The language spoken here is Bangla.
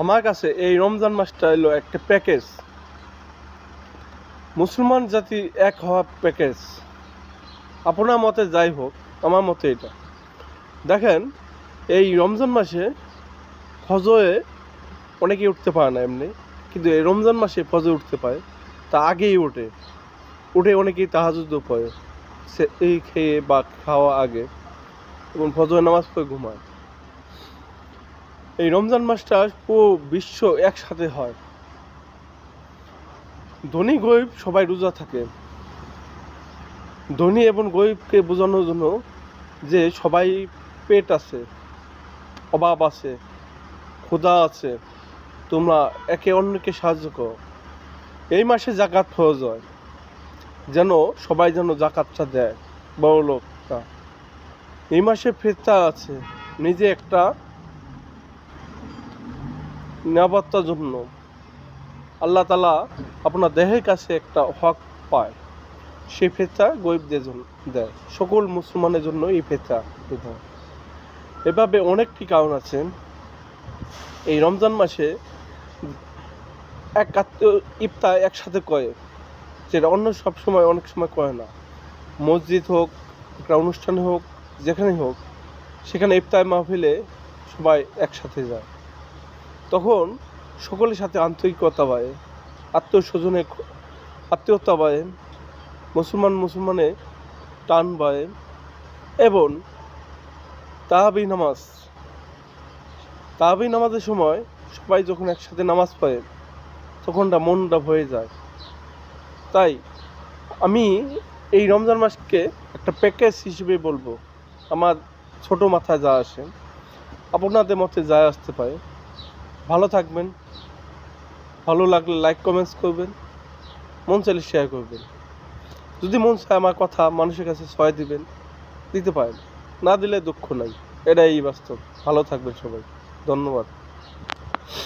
আমার কাছে এই রমজান মাসটা হলো একটা প্যাকেজ, মুসলমান জাতি এক হওয়া প্যাকেজ। আপনার মতে যাই হোক, আমার মতে এটা দেখেন, এই রমজান মাসে ফজরে অনেকেই উঠতে পারে না এমনি, কিন্তু এই রমজান মাসে ফজরে উঠতে পারে, তা আগেই উঠে অনেকেই তাহাজ্জুদও পড়ে সে এই খেয়ে বা খাওয়া আগে, এবং ফজরের নামাজ পড়ে ঘুমায়। এই রমজান মাসটা পুরো বিশ্ব একসাথে হয়। ধনী গরিব সবাই রোজা থাকে। ধনী এবং গরিবকে বোঝানোর জন্য যে সবাই পেট আছে, অভাব আছে, ক্ষুধা আছে, তোমরা একে অন্যকে সাহায্য করো। এই মাসে জাকাত ফরজ হয়, যেন সবাই যেন জাকাতটা দেয়, বড় লোকটা। এই মাসে ফিতরা আছে, নিজে একটা নিরাপত্তার জন্য। আল্লাহ তাআলা আপনার দেহের কাছে একটা হক পায়, সেই ফিতরা গরিবদের জন্য দেয়। সকল মুসলমানের জন্য এই ফিতরা দেয়। এভাবে অনেকটি কারণ আছে। এই রমজান মাসে এক আত্মীয় ইফতার একসাথে করে, যেটা অন্য সব সময় অনেক সময় করে না। মসজিদ হোক, একটা অনুষ্ঠানে হোক, যেখানেই হোক, সেখানে ইফতার মাহফিলে সবাই একসাথে যায়। তখন সকলের সাথে আন্তরিকতা বাড়ে, আত্মীয়তা বাড়ে, মুসলমানে টান বাড়ে। এবং তারাবি নামাজের সময় সবাই যখন একসাথে নামাজ পড়ে, তখনটা মনটা ভরে যায়। তাই আমি এই রমজান মাসকে একটা প্যাকেজ হিসেবে বলবো। আমার ছোট মাথায় যা আসে, আপনাদের মতে যা আসতে পারে। ভালো থাকবেন, ভালো লাগলে লাইক কমেন্টস করবেন, মন চাইলে শেয়ার করবেন। যদি মন চায় আমার কথা মানুষের কাছে দিতে পারেন, না দিলে দুঃখ নাই, এটাই বাস্তব। ভালো থাকবেন সবাই, ধন্যবাদ।